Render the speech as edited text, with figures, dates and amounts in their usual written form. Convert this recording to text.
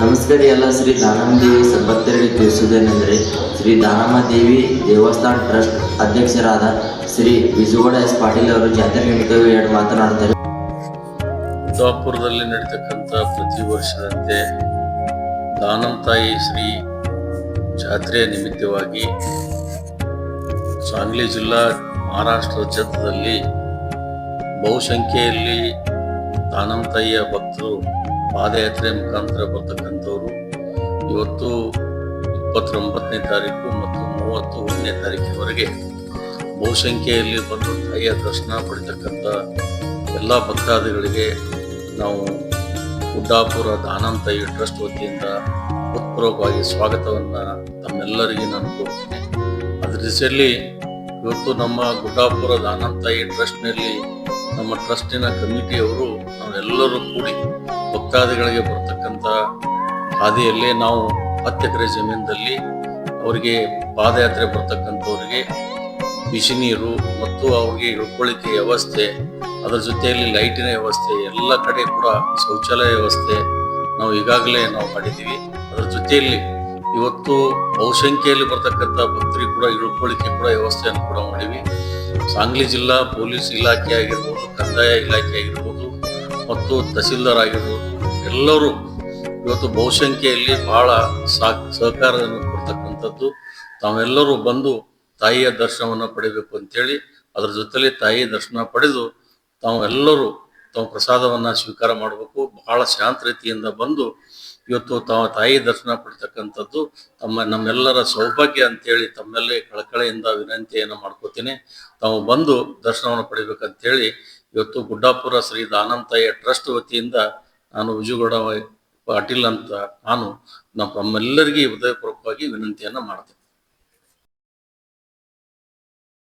ನಮಸ್ಕಾರ ಎಲ್ಲ ಶ್ರೀ ದಾನಮ್ಮ ದೇವಿ ಸಭಕ್ತರಿಗೆ ತಿಳಿಸುವುದೇನೆಂದರೆ ಶ್ರೀ ದಾನಮ್ಮ ದೇವಿ ದೇವಸ್ಥಾನ ಟ್ರಸ್ಟ್ ಅಧ್ಯಕ್ಷರಾದ ಶ್ರೀ ವಿಜುಗೌಡ ಎಸ್ ಪಾಟೀಲ್ ಅವರು ಜಾತ್ರೆ ನಿಮಿತ್ತವಾಗಿ ಎರಡು ಮಾತನಾಡುತ್ತಾರೆ. ಕುಂದಾಪುರದಲ್ಲಿ ನಡೀತಕ್ಕಂಥ ಪ್ರತಿ ವರ್ಷದಂತೆ ದಾನಮ್ಮ ತಾಯಿ ಶ್ರೀ ಜಾತ್ರೆಯ ನಿಮಿತ್ತವಾಗಿ ಸಾಂಗ್ಲಿ ಜಿಲ್ಲಾ ಮಹಾರಾಷ್ಟ್ರ ಜತ್ತದಲ್ಲಿ ಬಹುಸಂಖ್ಯೆಯಲ್ಲಿ ದಾನಮ್ಮ ತಾಯಿಯ ಭಕ್ತರು ಪಾದಯಾತ್ರೆ ಮುಖಾಂತರ ಬರ್ತಕ್ಕಂಥವ್ರು ಇವತ್ತು 29ನೇ ತಾರೀಕು ಮತ್ತು 31ನೇ ತಾರೀಕಿನವರೆಗೆ ಬಹುಸಂಖ್ಯೆಯಲ್ಲಿ ಬಂದು ತಾಯಿಯ ದರ್ಶನ ಪಡಿತಕ್ಕಂಥ ಎಲ್ಲ ಭಕ್ತಾದಿಗಳಿಗೆ ನಾವು ಗುಡ್ಡಾಪುರ ದಾನಮ್ಮ ತಾಯಿ ಟ್ರಸ್ಟ್ ವತಿಯಿಂದ ಹೃತ್ಪೂರ್ವಕವಾಗಿ ಸ್ವಾಗತವನ್ನು ತಮ್ಮೆಲ್ಲರಿಗೆ ನಾನು ಕೋರುತ್ತೇನೆ. ಅದರ ದಿಸೆಯಲ್ಲಿ ಇವತ್ತು ನಮ್ಮ ಗುಡ್ಡಾಪುರ ದಾನಮ್ಮ ತಾಯಿ ಟ್ರಸ್ಟ್ನಲ್ಲಿ ನಮ್ಮ ಟ್ರಸ್ಟಿನ ಕಮಿಟಿಯವರು ನಾವೆಲ್ಲರೂ ಕೂಡಿ ಭಕ್ತಾದಿಗಳಿಗೆ ಬರ್ತಕ್ಕಂಥ ಹಾದಿಯಲ್ಲೇ ನಾವು 10 ಎಕರೆ ಜಮೀನಲ್ಲಿ ಅವರಿಗೆ ಪಾದಯಾತ್ರೆ ಬರ್ತಕ್ಕಂಥವ್ರಿಗೆ ಬಿಸಿ ನೀರು ಮತ್ತು ಅವ್ರಿಗೆ ಇಳ್ಕೊಳ್ಳಿಕ್ಕೆ ವ್ಯವಸ್ಥೆ, ಅದರ ಜೊತೆಯಲ್ಲಿ ಲೈಟಿನ ವ್ಯವಸ್ಥೆ, ಎಲ್ಲ ಕಡೆ ಕೂಡ ಶೌಚಾಲಯ ವ್ಯವಸ್ಥೆ ನಾವು ಈಗಾಗಲೇ ನಾವು ಮಾಡಿದ್ದೀವಿ. ಅದರ ಜೊತೆಯಲ್ಲಿ ಇವತ್ತು ಬಹುಸಂಖ್ಯೆಯಲ್ಲಿ ಬರ್ತಕ್ಕಂಥ ಭಕ್ತರಿಗೆ ಕೂಡ ಇಳ್ಕೊಳ್ಳಿಕ್ಕೆ ಕೂಡ ವ್ಯವಸ್ಥೆಯನ್ನು ಕೂಡ ಮಾಡಿವಿ. ಸಾಂಗ್ಲಿ ಜಿಲ್ಲಾ ಪೊಲೀಸ್ ಇಲಾಖೆ ಆಗಿರ್ಬೋದು, ಕಂದಾಯ ಇಲಾಖೆ ಆಗಿರ್ಬೋದು ಮತ್ತು ತಹಸೀಲ್ದಾರ್ ಆಗಿರ್ಬೋದು, ಎಲ್ಲರೂ ಇವತ್ತು ಬಹುಸಂಖ್ಯೆಯಲ್ಲಿ ಬಹಳ ಸಹಕಾರವನ್ನು ಕೊಡ್ತಕ್ಕಂಥದ್ದು. ತಾವೆಲ್ಲರೂ ಬಂದು ತಾಯಿಯ ದರ್ಶನವನ್ನು ಪಡಿಬೇಕು ಅಂತೇಳಿ ಅದರ ಜೊತೆಲಿ ತಾಯಿಯ ದರ್ಶನ ಪಡೆದು ತಾವೆಲ್ಲರೂ ತಾವು ಪ್ರಸಾದವನ್ನು ಸ್ವೀಕಾರ ಮಾಡಬೇಕು. ಬಹಳ ಶಾಂತ ರೀತಿಯಿಂದ ಬಂದು ಇವತ್ತು ತಾಯಿ ದರ್ಶನ ಪಡ್ತಕ್ಕಂಥದ್ದು ನಮ್ಮೆಲ್ಲರ ಸೌಭಾಗ್ಯ ಅಂತೇಳಿ ತಮ್ಮೆಲ್ಲೇ ಕಳಕಳೆಯಿಂದ ವಿನಂತಿಯನ್ನು ಮಾಡ್ಕೋತೀನಿ. ತಾವು ಬಂದು ದರ್ಶನವನ್ನು ಪಡಿಬೇಕಂತೇಳಿ ಇವತ್ತು ಗುಡ್ಡಾಪುರ ಶ್ರೀ ದಾನಮ್ಮ ತಾಯಿಯ ಟ್ರಸ್ಟ್ ವತಿಯಿಂದ ನಾನು ವಿಜುಗೌಡ ಪಾಟೀಲ್ ಅಂತ ನಾನು ತಮ್ಮೆಲ್ಲರಿಗೂ ಹೃದಯಪೂರ್ವಕವಾಗಿ ವಿನಂತಿಯನ್ನು ಮಾಡ್ತೇನೆ.